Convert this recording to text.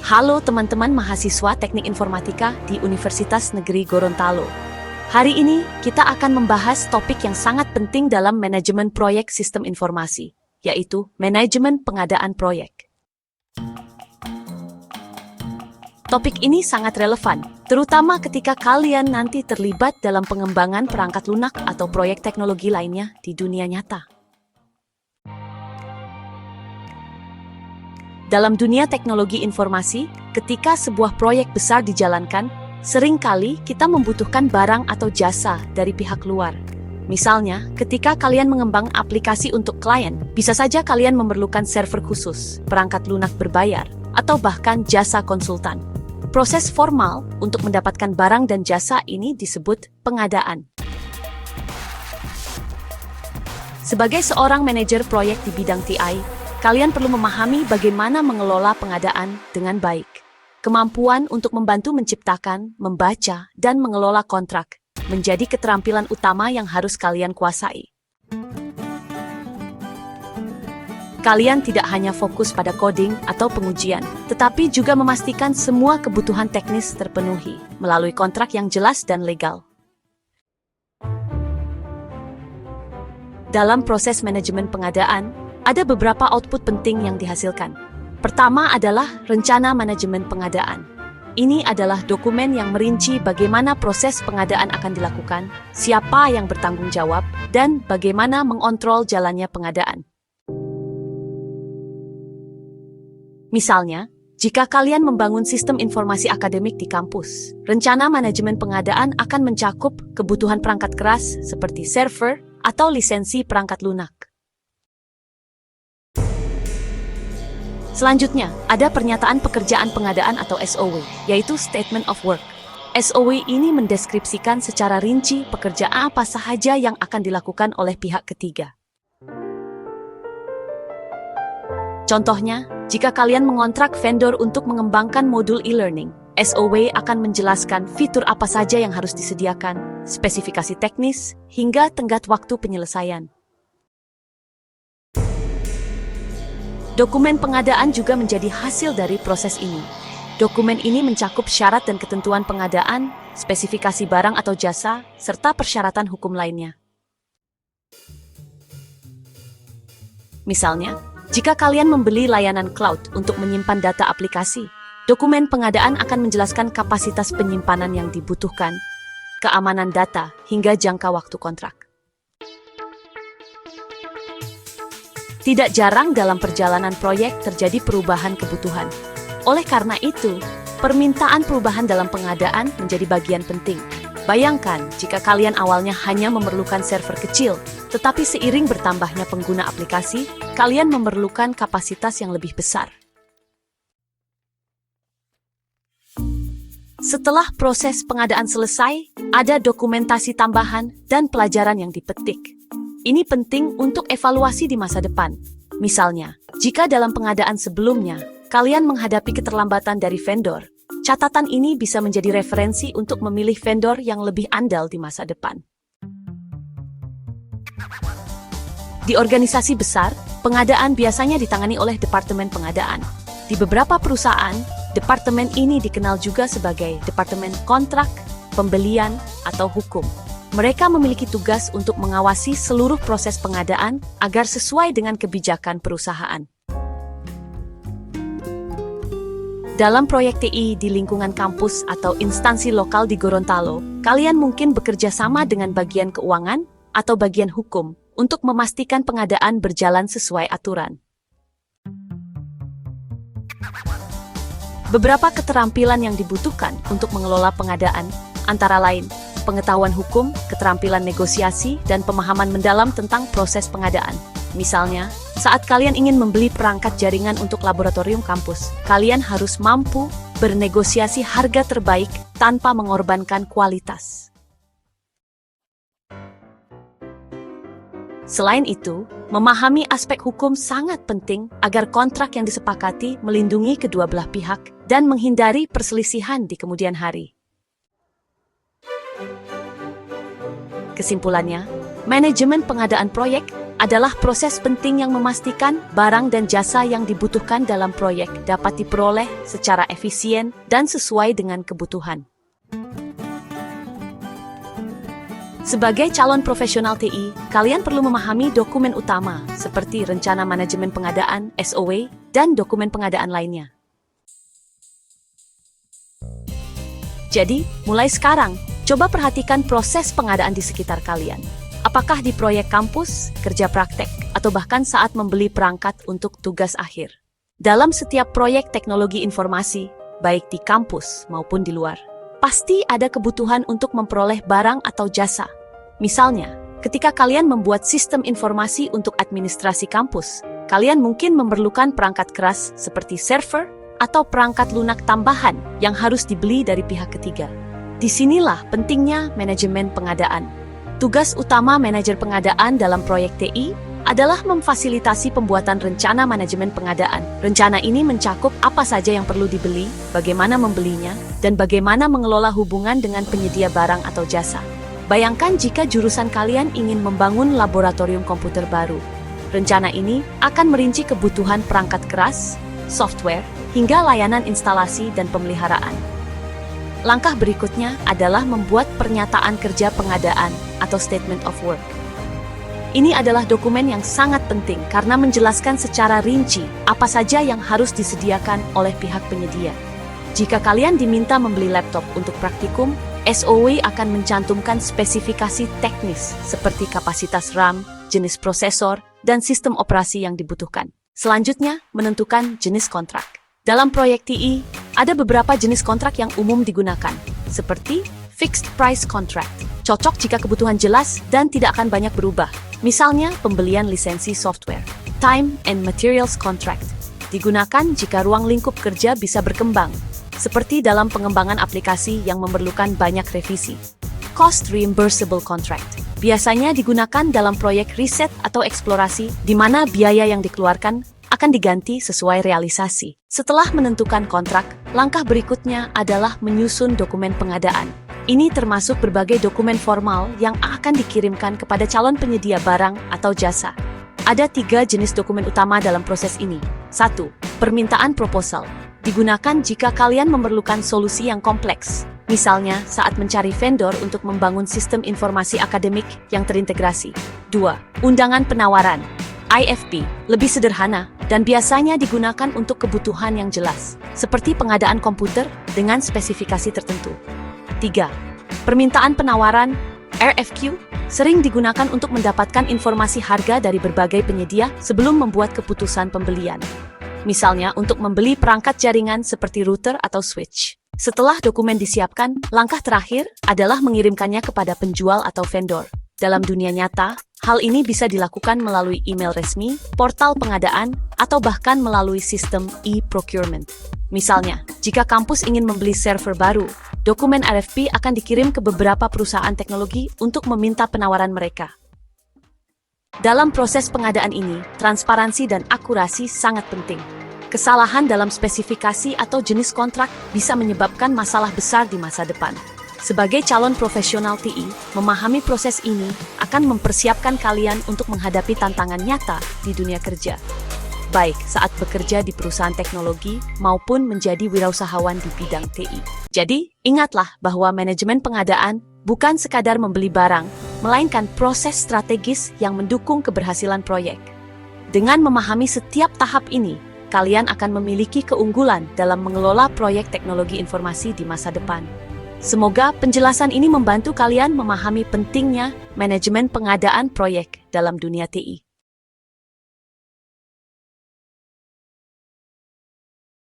Halo teman-teman mahasiswa Teknik Informatika di Universitas Negeri Gorontalo. Hari ini kita akan membahas topik yang sangat penting dalam manajemen proyek sistem informasi, yaitu manajemen pengadaan proyek. Topik ini sangat relevan, terutama ketika kalian nanti terlibat dalam pengembangan perangkat lunak atau proyek teknologi lainnya di dunia nyata. Dalam dunia teknologi informasi, ketika sebuah proyek besar dijalankan, seringkali kita membutuhkan barang atau jasa dari pihak luar. Misalnya, ketika kalian mengembang aplikasi untuk klien, bisa saja kalian memerlukan server khusus, perangkat lunak berbayar, atau bahkan jasa konsultan. Proses formal untuk mendapatkan barang dan jasa ini disebut pengadaan. Sebagai seorang manajer proyek di bidang TI, kalian perlu memahami bagaimana mengelola pengadaan dengan baik. Kemampuan untuk membantu menciptakan, membaca, dan mengelola kontrak menjadi keterampilan utama yang harus kalian kuasai. Kalian tidak hanya fokus pada coding atau pengujian, tetapi juga memastikan semua kebutuhan teknis terpenuhi melalui kontrak yang jelas dan legal. Dalam proses manajemen pengadaan, ada beberapa output penting yang dihasilkan. Pertama adalah rencana manajemen pengadaan. Ini adalah dokumen yang merinci bagaimana proses pengadaan akan dilakukan, siapa yang bertanggung jawab, dan bagaimana mengontrol jalannya pengadaan. Misalnya, jika kalian membangun sistem informasi akademik di kampus, rencana manajemen pengadaan akan mencakup kebutuhan perangkat keras seperti server atau lisensi perangkat lunak. Selanjutnya, ada pernyataan pekerjaan pengadaan atau SOW, yaitu Statement of Work. SOW ini mendeskripsikan secara rinci pekerjaan apa saja yang akan dilakukan oleh pihak ketiga. Contohnya, jika kalian mengontrak vendor untuk mengembangkan modul e-learning, SOW akan menjelaskan fitur apa saja yang harus disediakan, spesifikasi teknis, hingga tenggat waktu penyelesaian. Dokumen pengadaan juga menjadi hasil dari proses ini. Dokumen ini mencakup syarat dan ketentuan pengadaan, spesifikasi barang atau jasa, serta persyaratan hukum lainnya. Misalnya, jika kalian membeli layanan cloud untuk menyimpan data aplikasi, dokumen pengadaan akan menjelaskan kapasitas penyimpanan yang dibutuhkan, keamanan data, hingga jangka waktu kontrak. Tidak jarang dalam perjalanan proyek terjadi perubahan kebutuhan. Oleh karena itu, permintaan perubahan dalam pengadaan menjadi bagian penting. Bayangkan jika kalian awalnya hanya memerlukan server kecil, tetapi seiring bertambahnya pengguna aplikasi, kalian memerlukan kapasitas yang lebih besar. Setelah proses pengadaan selesai, ada dokumentasi tambahan dan pelajaran yang dipetik. Ini penting untuk evaluasi di masa depan. Misalnya, jika dalam pengadaan sebelumnya, kalian menghadapi keterlambatan dari vendor, catatan ini bisa menjadi referensi untuk memilih vendor yang lebih andal di masa depan. Di organisasi besar, pengadaan biasanya ditangani oleh Departemen Pengadaan. Di beberapa perusahaan, departemen ini dikenal juga sebagai Departemen Kontrak, Pembelian, atau Hukum. Mereka memiliki tugas untuk mengawasi seluruh proses pengadaan agar sesuai dengan kebijakan perusahaan. Dalam proyek TI di lingkungan kampus atau instansi lokal di Gorontalo, kalian mungkin bekerja sama dengan bagian keuangan atau bagian hukum untuk memastikan pengadaan berjalan sesuai aturan. Beberapa keterampilan yang dibutuhkan untuk mengelola pengadaan, antara lain pengetahuan hukum, keterampilan negosiasi, dan pemahaman mendalam tentang proses pengadaan. Misalnya, saat kalian ingin membeli perangkat jaringan untuk laboratorium kampus, kalian harus mampu bernegosiasi harga terbaik tanpa mengorbankan kualitas. Selain itu, memahami aspek hukum sangat penting agar kontrak yang disepakati melindungi kedua belah pihak dan menghindari perselisihan di kemudian hari. Kesimpulannya, manajemen pengadaan proyek adalah proses penting yang memastikan barang dan jasa yang dibutuhkan dalam proyek dapat diperoleh secara efisien dan sesuai dengan kebutuhan. Sebagai calon profesional TI, kalian perlu memahami dokumen utama seperti Rencana Manajemen Pengadaan (SOW) dan dokumen pengadaan lainnya. Jadi, mulai sekarang, coba perhatikan proses pengadaan di sekitar kalian. Apakah di proyek kampus, kerja praktek, atau bahkan saat membeli perangkat untuk tugas akhir. Dalam setiap proyek teknologi informasi, baik di kampus maupun di luar, pasti ada kebutuhan untuk memperoleh barang atau jasa. Misalnya, ketika kalian membuat sistem informasi untuk administrasi kampus, kalian mungkin memerlukan perangkat keras seperti server atau perangkat lunak tambahan yang harus dibeli dari pihak ketiga. Disinilah pentingnya manajemen pengadaan. Tugas utama manajer pengadaan dalam proyek TI adalah memfasilitasi pembuatan rencana manajemen pengadaan. Rencana ini mencakup apa saja yang perlu dibeli, bagaimana membelinya, dan bagaimana mengelola hubungan dengan penyedia barang atau jasa. Bayangkan jika jurusan kalian ingin membangun laboratorium komputer baru. Rencana ini akan merinci kebutuhan perangkat keras, software, hingga layanan instalasi dan pemeliharaan. Langkah berikutnya adalah membuat pernyataan kerja pengadaan atau statement of work. Ini adalah dokumen yang sangat penting karena menjelaskan secara rinci apa saja yang harus disediakan oleh pihak penyedia. Jika kalian diminta membeli laptop untuk praktikum, SOW akan mencantumkan spesifikasi teknis seperti kapasitas RAM, jenis prosesor, dan sistem operasi yang dibutuhkan. Selanjutnya, menentukan jenis kontrak. Dalam proyek TI, ada beberapa jenis kontrak yang umum digunakan, seperti fixed price contract. Cocok jika kebutuhan jelas dan tidak akan banyak berubah. Misalnya, pembelian lisensi software. Time and materials contract. Digunakan jika ruang lingkup kerja bisa berkembang, seperti dalam pengembangan aplikasi yang memerlukan banyak revisi. Cost reimbursable contract. Biasanya digunakan dalam proyek riset atau eksplorasi, di mana biaya yang dikeluarkan akan diganti sesuai realisasi. Setelah menentukan kontrak, langkah berikutnya adalah menyusun dokumen pengadaan. Ini termasuk berbagai dokumen formal yang akan dikirimkan kepada calon penyedia barang atau jasa. Ada 3 jenis dokumen utama dalam proses ini. 1. Permintaan proposal. Digunakan jika kalian memerlukan solusi yang kompleks. Misalnya, saat mencari vendor untuk membangun sistem informasi akademik yang terintegrasi. 2. Undangan penawaran. IFP, lebih sederhana, dan biasanya digunakan untuk kebutuhan yang jelas, seperti pengadaan komputer dengan spesifikasi tertentu. 3. Permintaan penawaran, RFQ, sering digunakan untuk mendapatkan informasi harga dari berbagai penyedia sebelum membuat keputusan pembelian. Misalnya, untuk membeli perangkat jaringan seperti router atau switch. Setelah dokumen disiapkan, langkah terakhir adalah mengirimkannya kepada penjual atau vendor. Dalam dunia nyata, hal ini bisa dilakukan melalui email resmi, portal pengadaan, atau bahkan melalui sistem e-procurement. Misalnya, jika kampus ingin membeli server baru, dokumen RFP akan dikirim ke beberapa perusahaan teknologi untuk meminta penawaran mereka. Dalam proses pengadaan ini, transparansi dan akurasi sangat penting. Kesalahan dalam spesifikasi atau jenis kontrak bisa menyebabkan masalah besar di masa depan. Sebagai calon profesional TI, memahami proses ini akan mempersiapkan kalian untuk menghadapi tantangan nyata di dunia kerja. Baik saat bekerja di perusahaan teknologi maupun menjadi wirausahawan di bidang TI. Jadi, ingatlah bahwa manajemen pengadaan bukan sekadar membeli barang, melainkan proses strategis yang mendukung keberhasilan proyek. Dengan memahami setiap tahap ini, kalian akan memiliki keunggulan dalam mengelola proyek teknologi informasi di masa depan. Semoga penjelasan ini membantu kalian memahami pentingnya manajemen pengadaan proyek dalam dunia TI.